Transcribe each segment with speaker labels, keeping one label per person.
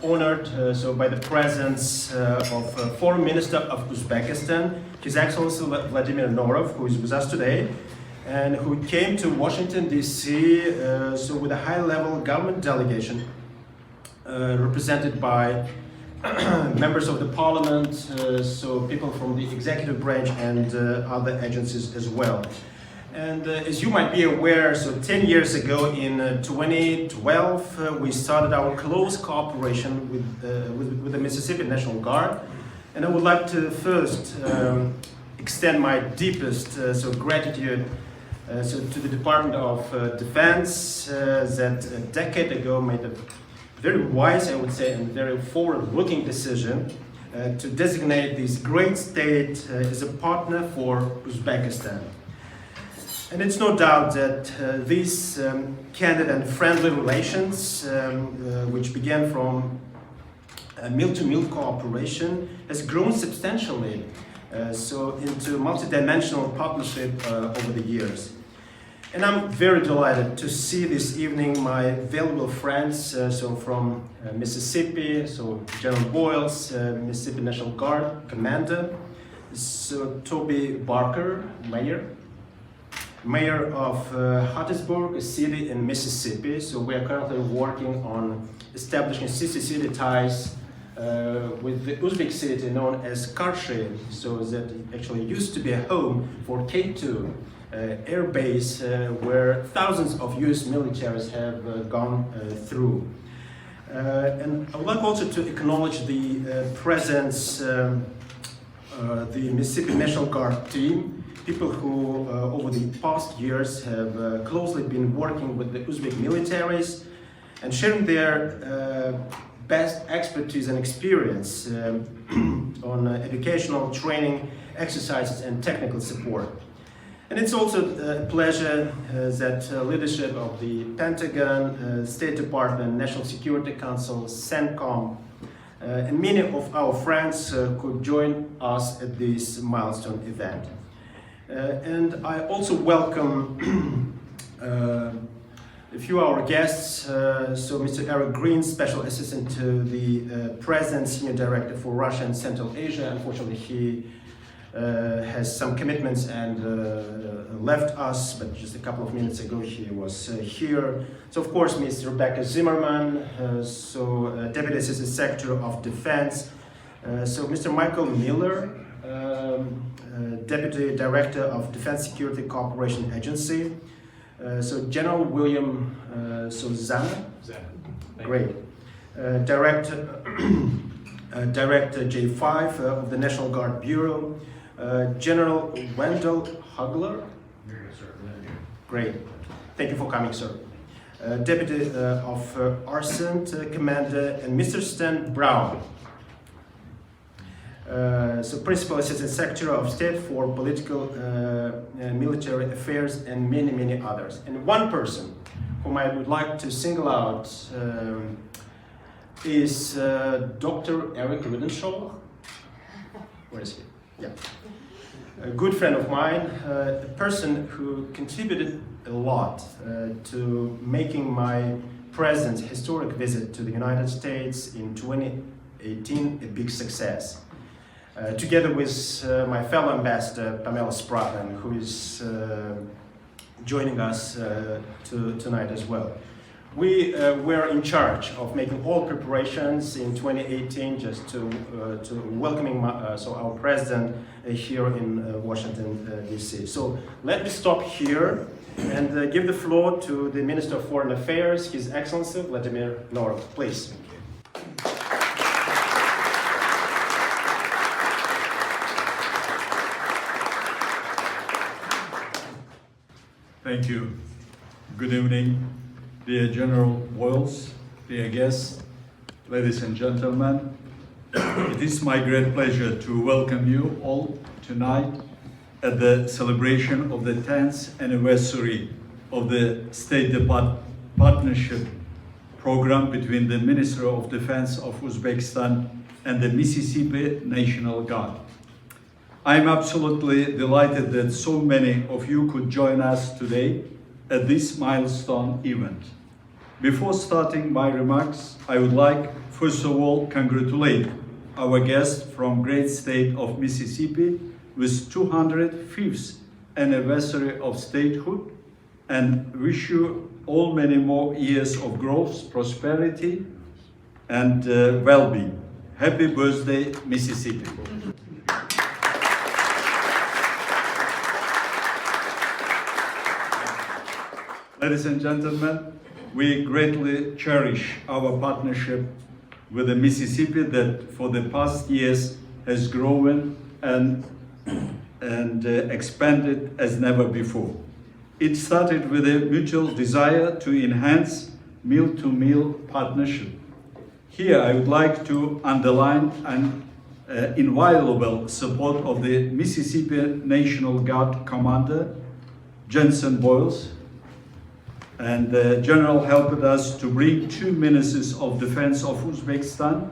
Speaker 1: honored by the presence of Foreign Minister of Uzbekistan, His Excellency Vladimir Norov, who is with us today, and who came to Washington, D.C. With a high-level government delegation represented by members of the parliament, people from the executive branch and other agencies as well. And as you might be aware, 10 years ago in 2012, we started our close cooperation with the Mississippi National Guard. And I would like to first extend my deepest gratitude to the Department of Defense that a decade ago made a very wise, I would say, and very forward-looking decision to designate this great state as a partner for Uzbekistan. And it's no doubt that these candid and friendly relations, which began from meal-to-meal cooperation, has grown substantially into multidimensional partnership over the years. And I'm very delighted to see this evening my valuable friends, from Mississippi, General Boyles, Mississippi National Guard Commander, Toby Barker, Mayor of Hattiesburg, a city in Mississippi. So we are currently working on establishing city-city ties with the Uzbek city known as Karshi, that actually used to be a home for K2 air base where thousands of US militaries have gone through. And I would like also to acknowledge the presence the Mississippi National Guard team, people who over the past years have closely been working with the Uzbek militaries and sharing their best expertise and experience on educational training, exercises and technical support. And it's also a pleasure that leadership of the Pentagon, State Department, National Security Council, CENTCOM, and many of our friends could join us at this milestone event. And I also welcome a few of our guests, Mr. Eric Green, Special Assistant to the President, Senior Director for Russia and Central Asia. Unfortunately, he has some commitments and left us, but just a couple of minutes ago he was here. So of course, Ms. Rebecca Zimmerman, Deputy Assistant Secretary of Defense. Mr. Michael Miller, Deputy Director of Defense Security Cooperation Agency. General William Zana, great. Director J5 of the National Guard Bureau. General Wendell Hugler. Great. Thank you for coming, sir. Deputy of Arcent Commander, and Mr. Stan Brown. Principal Assistant Secretary of State for Political and Military Affairs, and many, many others. And one person whom I would like to single out is Dr. Eric Ridenshaw. Where is he? Yeah. A good friend of mine, a person who contributed a lot to making my present historic visit to the United States in 2018 a big success. Together with my fellow ambassador, Pamela Spratman, who is joining us tonight as well. We were in charge of making all preparations in 2018 just to welcoming our president here in Washington, D.C. So let me stop here and give the floor to the Minister of Foreign Affairs, His Excellency Vladimir Norov. Please.
Speaker 2: Thank you. Good evening, dear General Boyles, dear guests, ladies and gentlemen. It is my great pleasure to welcome you all tonight at the celebration of the 10th anniversary of the State Partnership Program between the Ministry of Defense of Uzbekistan and the Mississippi National Guard. I am absolutely delighted that so many of you could join us today at this milestone event. Before starting my remarks, I would like first of all congratulate our guest from great state of Mississippi with 205th anniversary of statehood and wish you all many more years of growth, prosperity, and well-being. Happy birthday, Mississippi. Ladies and gentlemen, we greatly cherish our partnership with the Mississippi that for the past years has grown and expanded as never before. It started with a mutual desire to enhance meal-to-meal partnership. Here I would like to underline an inviolable support of the Mississippi National Guard Commander, Jensen Boyles, and the General helped us to bring 2 ministers of defense of Uzbekistan,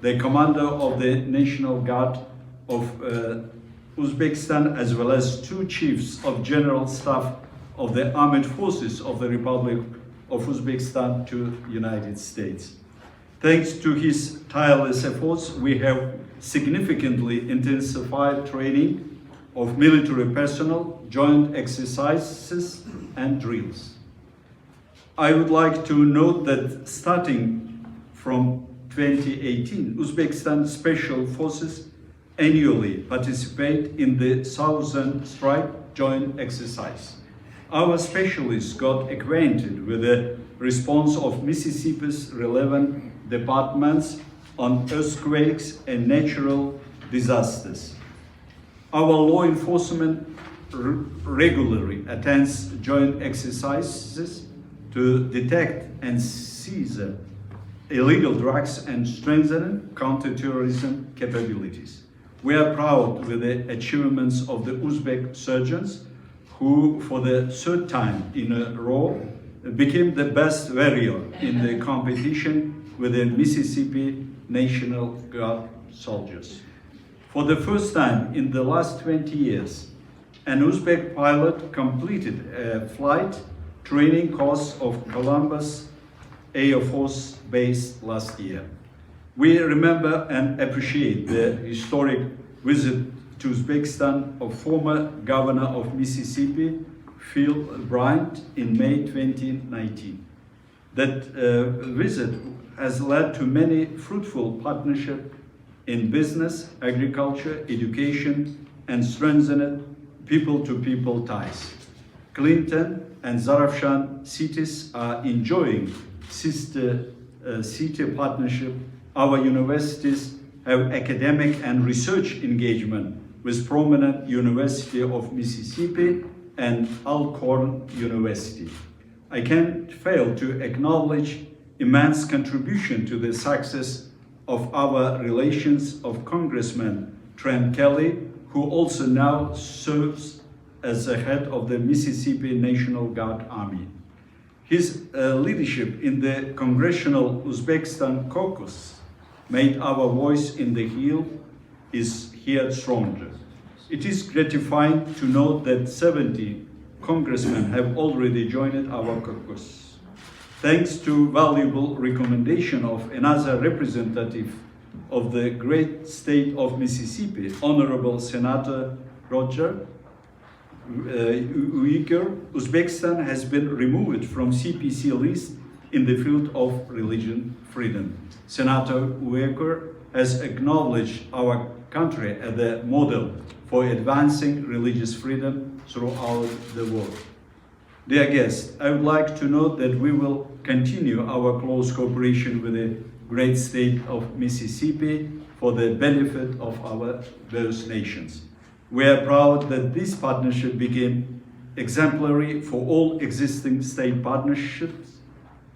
Speaker 2: the commander of the National Guard of Uzbekistan, as well as 2 chiefs of general staff of the armed forces of the Republic of Uzbekistan to United States. Thanks to his tireless efforts, we have significantly intensified training of military personnel, joint exercises and drills. I would like to note that starting from 2018, Uzbekistan Special Forces annually participate in the Southern Strike Joint Exercise. Our specialists got acquainted with the response of Mississippi's relevant departments on earthquakes and natural disasters. Our law enforcement regularly attends joint exercises to detect and seize illegal drugs and strengthen counterterrorism capabilities. We are proud with the achievements of the Uzbek surgeons who, for the 3rd time in a row, became the best warrior in the competition with the Mississippi National Guard soldiers. For the first time in the last 20 years, an Uzbek pilot completed a flight training course of Columbus Air Force Base last year. We remember and appreciate the historic visit to Uzbekistan of former governor of Mississippi, Phil Bryant, in May 2019. That visit has led to many fruitful partnerships in business, agriculture, education, and strengthened people-to-people ties. Clinton and Zarafshan cities are enjoying sister city partnership. Our universities have academic and research engagement with prominent University of Mississippi and Alcorn University. I can't fail to acknowledge immense contribution to the success of our relations of Congressman Trent Kelly, who also now serves as the head of the Mississippi National Guard Army. His leadership in the Congressional Uzbekistan Caucus made our voice in the Hill is here stronger. It is gratifying to note that 70 congressmen have already joined our caucus. Thanks to valuable recommendation of another representative of the great state of Mississippi, Honorable Senator Roger Uyghur, Uzbekistan has been removed from CPC list in the field of religion freedom. Senator Uyghur has acknowledged our country as a model for advancing religious freedom throughout the world. Dear guests, I would like to note that we will continue our close cooperation with the great state of Mississippi for the benefit of our various nations. We are proud that this partnership became exemplary for all existing state partnerships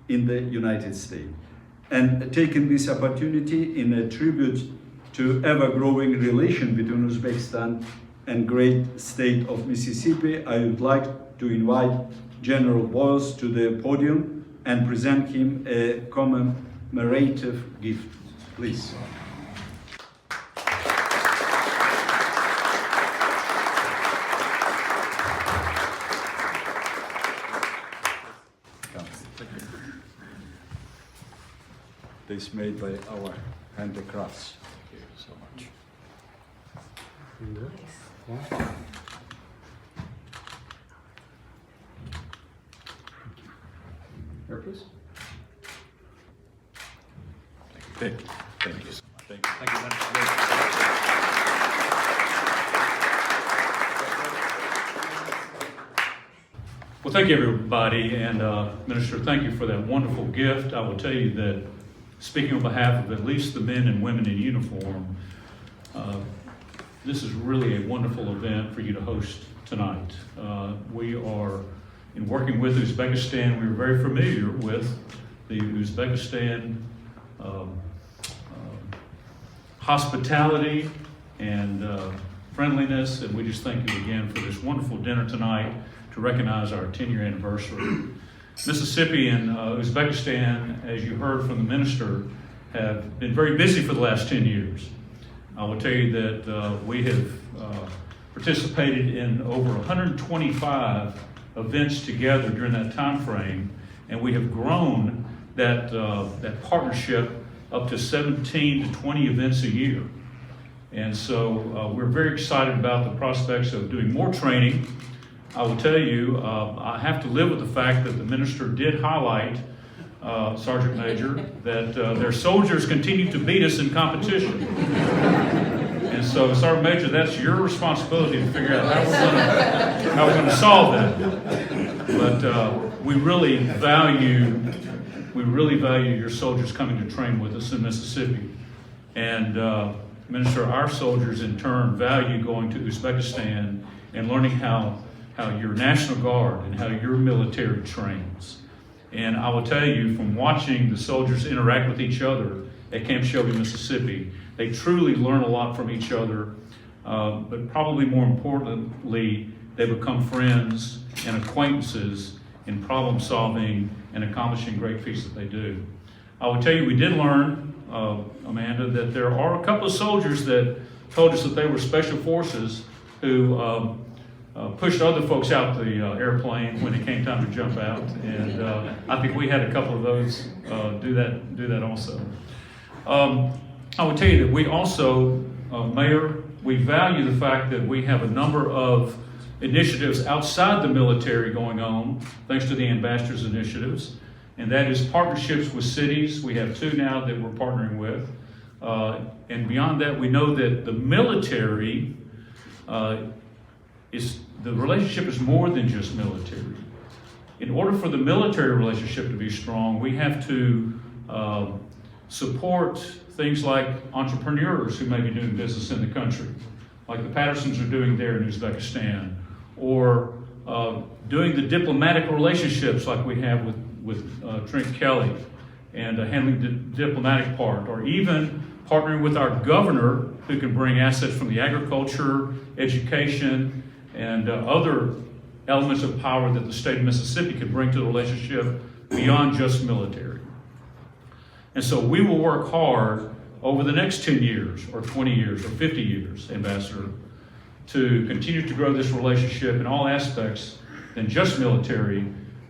Speaker 2: in the United States. And taking this opportunity in a tribute to ever-growing relation between Uzbekistan and great state of Mississippi, I would like to invite General Boyles to the podium and present him a commemorative gift. Please. is made by our handicrafts. Thank you so much.
Speaker 3: Nice. Wow.
Speaker 1: Here, please.
Speaker 2: Thank you. Thank you so much. Thank you.
Speaker 4: Thank you, Minister. Well, thank you, everybody, and Minister, thank you for that wonderful gift. I will tell you that, speaking on behalf of at least the men and women in uniform, this is really a wonderful event for you to host tonight. We are, in working with Uzbekistan, we are very familiar with the Uzbekistan hospitality and friendliness, and we just thank you again for this wonderful dinner tonight to recognize our 10-year anniversary. Mississippi and Uzbekistan, as you heard from the minister, have been very busy for the last 10 years. I will tell you that we have participated in over 125 events together during that time frame, and we have grown that partnership up to 17 to 20 events a year. And so we're very excited about the prospects of doing more training. I will tell you, I have to live with the fact that the minister did highlight, Sergeant Major, that their soldiers continue to beat us in competition. And so, Sergeant Major, that's your responsibility to figure out how we're going to solve that. But we really value your soldiers coming to train with us in Mississippi. And Minister, our soldiers in turn value going to Uzbekistan and learning how your National Guard and how your military trains. And I will tell you, from watching the soldiers interact with each other at Camp Shelby, Mississippi, they truly learn a lot from each other, but probably more importantly, they become friends and acquaintances in problem solving and accomplishing great feats that they do. I will tell you, we did learn, Amanda, that there are a couple of soldiers that told us that they were special forces who pushed other folks out the airplane when it came time to jump out, and I think we had a couple of those do that also. I would tell you that we also, Mayor, we value the fact that we have a number of initiatives outside the military going on, thanks to the ambassadors' initiatives, and that is partnerships with cities. We have 2 now that we're partnering with, and beyond that, we know that the military the relationship is more than just military. In order for the military relationship to be strong, we have to support things like entrepreneurs who may be doing business in the country, like the Pattersons are doing there in Uzbekistan, or doing the diplomatic relationships like we have with Trent Kelly and handling the diplomatic part, or even partnering with our governor who can bring assets from the agriculture, education, and other elements of power that the state of Mississippi could bring to the relationship beyond just military. And so we will work hard over the next 10 years, or 20 years, or 50 years, Ambassador, to continue to grow this relationship in all aspects than just military,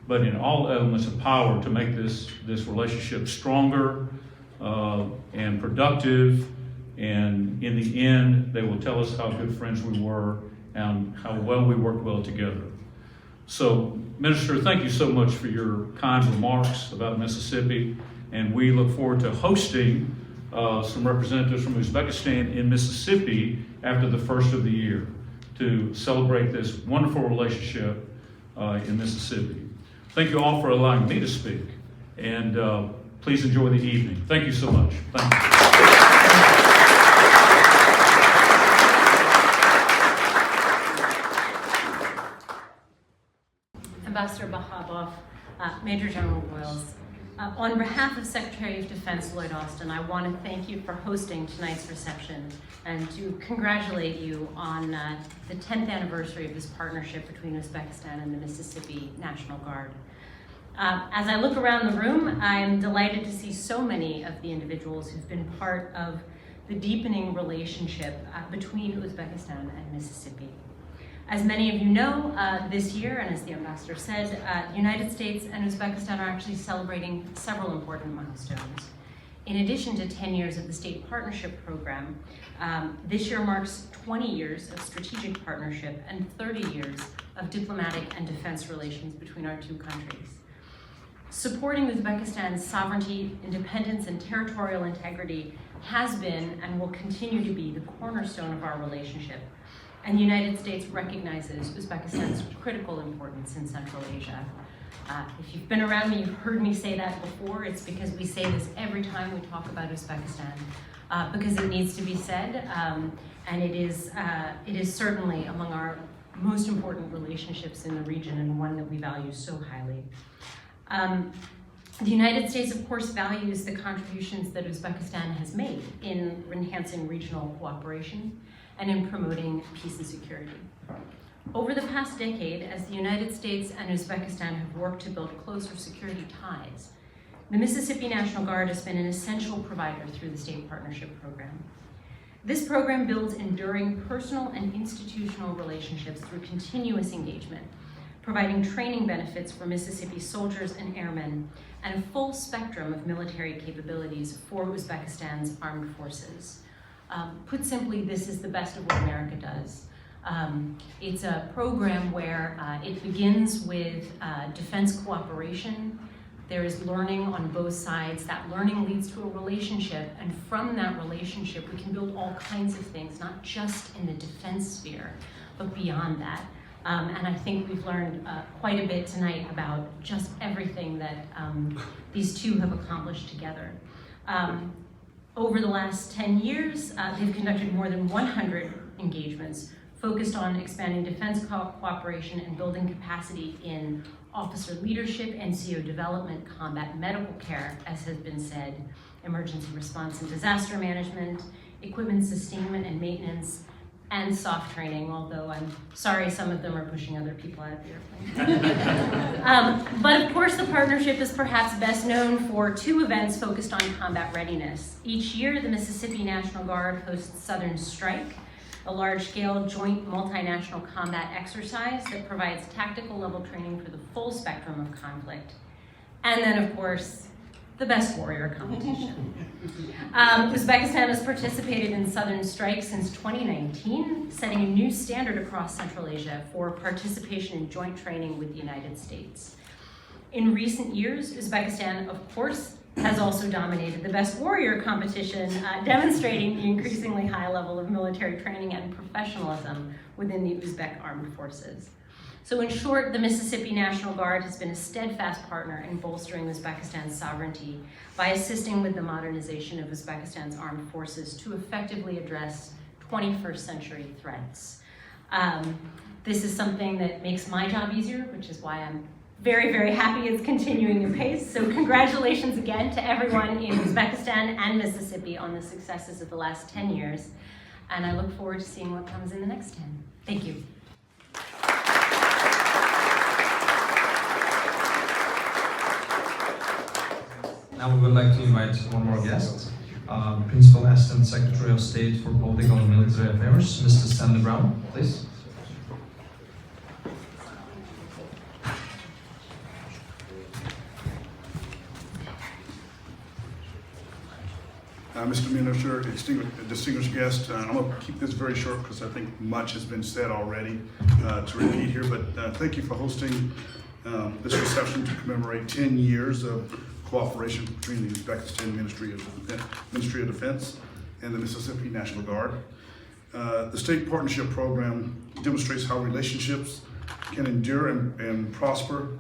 Speaker 4: but in all elements of power to make this relationship stronger and productive. And in the end, they will tell us how good friends we were and how well we worked well together. So, Minister, thank you so much for your kind remarks about Mississippi, and we look forward to hosting some representatives from Uzbekistan in Mississippi after the first of the year to celebrate this wonderful relationship in Mississippi. Thank you all for allowing me to speak, and please enjoy the evening. Thank you so much. Thank you.
Speaker 5: Ambassador Bahabov, Major General Boyles, on behalf of Secretary of Defense Lloyd Austin, I want to thank you for hosting tonight's reception and to congratulate you on the 10th anniversary of this partnership between Uzbekistan and the Mississippi National Guard. As I look around the room, I'm delighted to see so many of the individuals who've been part of the deepening relationship between Uzbekistan and Mississippi. As many of you know, this year, and as the ambassador said, the United States and Uzbekistan are actually celebrating several important milestones. In addition to 10 years of the State Partnership Program, this year marks 20 years of strategic partnership and 30 years of diplomatic and defense relations between our two countries. Supporting Uzbekistan's sovereignty, independence, and territorial integrity has been and will continue to be the cornerstone of our relationship, and the United States recognizes Uzbekistan's critical importance in Central Asia. If you've been around me, you've heard me say that before. It's because we say this every time we talk about Uzbekistan, because it needs to be said, and it is certainly among our most important relationships in the region and one that we value so highly. The United States, of course, values the contributions that Uzbekistan has made in enhancing regional cooperation and in promoting peace and security. Over the past decade, as the United States and Uzbekistan have worked to build closer security ties, the Mississippi National Guard has been an essential provider through the State Partnership Program. This program builds enduring personal and institutional relationships through continuous engagement, providing training benefits for Mississippi soldiers and airmen, and a full spectrum of military capabilities for Uzbekistan's armed forces. Put simply, this is the best of what America does. It's a program where it begins with defense cooperation. There is learning on both sides. That learning leads to a relationship, and from that relationship, we can build all kinds of things, not just in the defense sphere, but beyond that. And I think we've learned quite a bit tonight about just everything that these two have accomplished together. Over the last 10 years, they've conducted more than 100 engagements focused on expanding defense cooperation and building capacity in officer leadership, NCO development, combat medical care, as has been said, emergency response and disaster management, equipment sustainment and maintenance, and soft training, although I'm sorry some of them are pushing other people out of the airplane. But of course the partnership is perhaps best known for two events focused on combat readiness. Each year the Mississippi National Guard hosts Southern Strike, a large-scale joint multinational combat exercise that provides tactical level training for the full spectrum of conflict. And then of course, the Best Warrior competition. Uzbekistan has participated in Southern Strike since 2019, setting a new standard across Central Asia for participation in joint training with the United States. In recent years, Uzbekistan, of course, has also dominated the Best Warrior competition, demonstrating the increasingly high level of military training and professionalism within the Uzbek armed forces. So in short, the Mississippi National Guard has been a steadfast partner in bolstering Uzbekistan's sovereignty by assisting with the modernization of Uzbekistan's armed forces to effectively address 21st century threats. This is something that makes my job easier, which is why I'm very, very happy it's continuing apace. So congratulations again to everyone in Uzbekistan and Mississippi on the successes of the last 10 years. And I look forward to seeing what comes in the next 10. Thank you.
Speaker 3: Now we would like to invite one more guest, Principal Assistant Secretary of State for Political and Military Affairs, Mr. Stanley Brown, please.
Speaker 6: Mr. Minister, distinguished guest, I'm going to keep this very short because I think much has been said already to repeat here, but thank you for hosting this reception to commemorate 10 years of cooperation between the Uzbekistan Ministry of Defense and the Mississippi National Guard. The State Partnership Program demonstrates how relationships can endure and prosper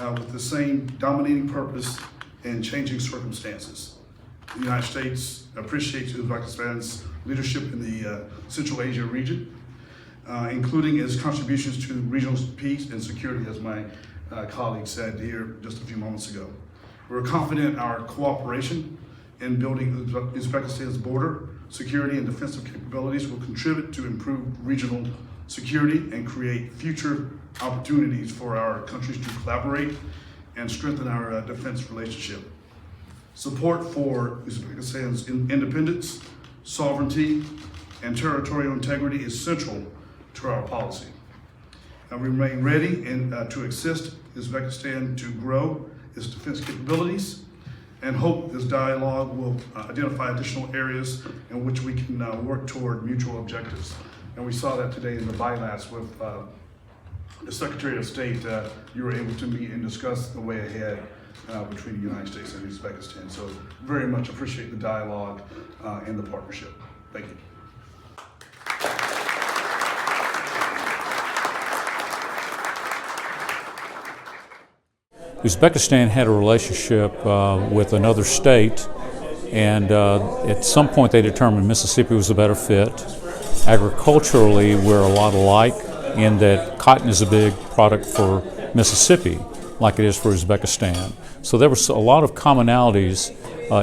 Speaker 6: with the same dominating purpose in changing circumstances. The United States appreciates Uzbekistan's leadership in the Central Asia region, including its contributions to regional peace and security, as my colleague said here just a few moments ago. We're confident our cooperation in building Uzbekistan's border security and defensive capabilities will contribute to improved regional security and create future opportunities for our countries to collaborate and strengthen our defense relationship. Support for Uzbekistan's independence, sovereignty, and territorial integrity is central to our policy. We remain ready to assist Uzbekistan to grow its defense capabilities and hope this dialogue will identify additional areas in which we can work toward mutual objectives. And we saw that today in the bilats with the Secretary of State. You were able to meet and discuss the way ahead between the United States and Uzbekistan. So very much appreciate the dialogue and the partnership. Thank you.
Speaker 7: Uzbekistan had a relationship with another state, and at some point they determined Mississippi was a better fit. Agriculturally, we're a lot alike in that cotton is a big product for Mississippi, like it is for Uzbekistan. So there was a lot of commonalities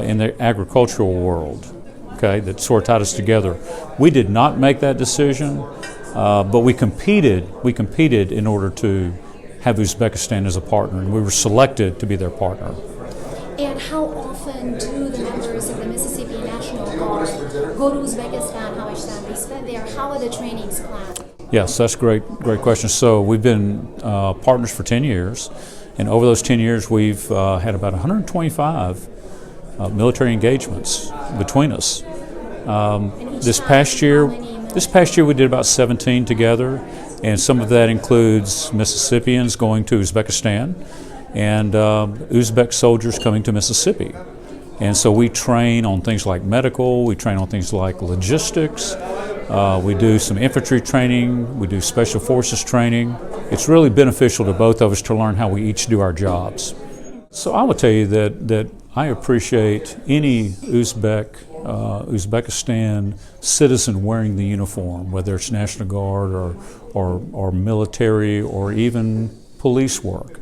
Speaker 7: in the agricultural world, okay, that sort of tied us together. We did not make that decision, but we competed in order to have Uzbekistan as a partner, and we were selected to be their partner.
Speaker 8: And how often do the members of the Mississippi National Guard go to Uzbekistan? How much time they spend there? How are the trainings planned?
Speaker 7: Yes, that's a great question. So we've been partners for 10 years, and over those 10 years we've had about 125 military engagements between us. This past year we did about 17 together, and some of that includes Mississippians going to Uzbekistan and Uzbek soldiers coming to Mississippi. And so we train on things like medical, we train on things like logistics, we do some infantry training, we do special forces training. It's really beneficial to both of us to learn how we each do our jobs. So I would tell you that I appreciate any Uzbekistan citizen wearing the uniform, whether it's National Guard or military or even police work.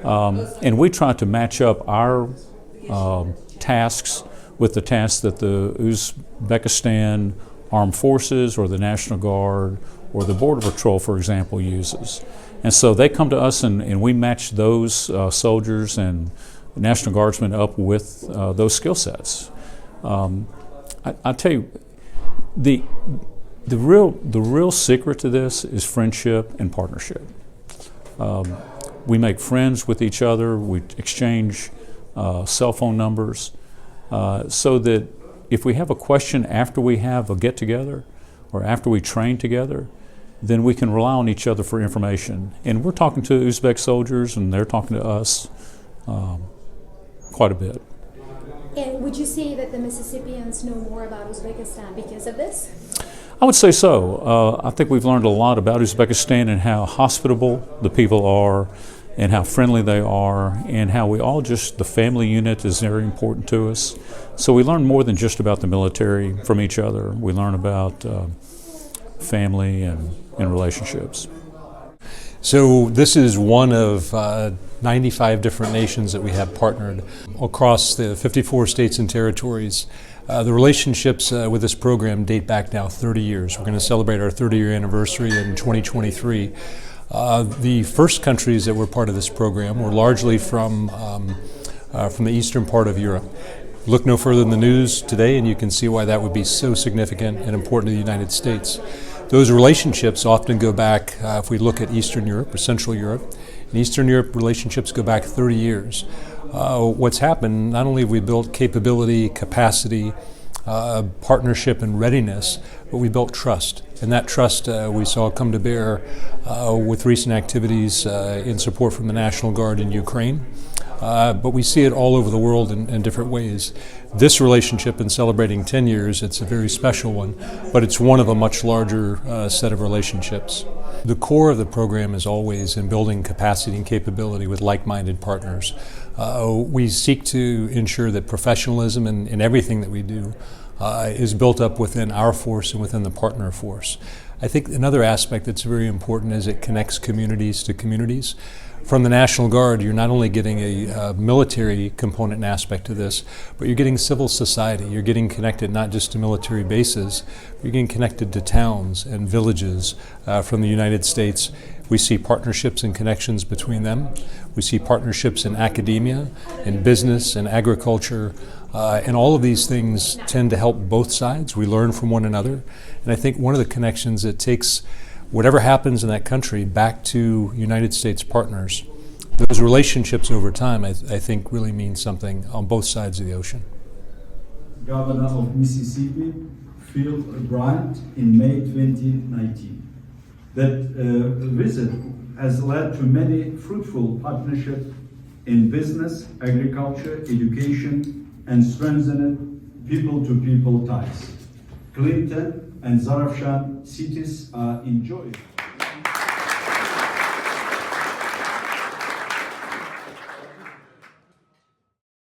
Speaker 7: And we try to match up our tasks with the tasks that the Uzbekistan Armed Forces or the National Guard or the Border Patrol, for example, uses. And so they come to us and we match those soldiers and National Guardsmen up with those skill sets. I tell you, the real secret to this is friendship and partnership. We make friends with each other. We exchange cell phone numbers so that if we have a question after we have a get-together or after we train together, then we can rely on each other for information. And we're talking to Uzbek soldiers and they're talking to us quite a bit.
Speaker 8: And would you say that the Mississippians know more about Uzbekistan because of this?
Speaker 7: I would say so. I think we've learned a lot about Uzbekistan and how hospitable the people are and how friendly they are and how we all the family unit is very important to us. So we learn more than just about the military from each other. We learn about family and relationships.
Speaker 9: So this is one of 95 different nations that we have partnered across the 54 states and territories. The relationships with this program date back now 30 years. We're going to celebrate our 30-year anniversary in 2023. The first countries that were part of this program were largely from the eastern part of Europe. Look no further than the news today and you can see why that would be so significant and important to the United States. Those relationships often go back, if we look at Eastern Europe or Central Europe, in Eastern Europe relationships go back 30 years. What's happened, not only have we built capability, capacity, partnership and readiness, but we built trust. And that trust we saw come to bear with recent activities in support from the National Guard in Ukraine. But we see it all over the world in different ways. This relationship in celebrating 10 years, it's a very special one, but it's one of a much larger set of relationships. The core of the program is always in building capacity and capability with like-minded partners. We seek to ensure that professionalism in everything that we do is built up within our force and within the partner force. I think another aspect that's very important is it connects communities to communities. From the National Guard, you're not only getting a military component and aspect to this, but you're getting civil society. You're getting connected not just to military bases, but you're getting connected to towns and villages from the United States. We see partnerships and connections between them. We see partnerships in academia, in business, and agriculture, and all of these things tend to help both sides. We learn from one another, and I think one of the connections that takes whatever happens in that country back to United States partners those relationships over time, I think, really mean something on both sides of the ocean.
Speaker 10: Governor of Mississippi, Phil Bryant, in May 2019. That visit has led to many fruitful partnerships in business, agriculture, education, and strengthened people-to-people ties. Clinton and Zarafshan cities are enjoying.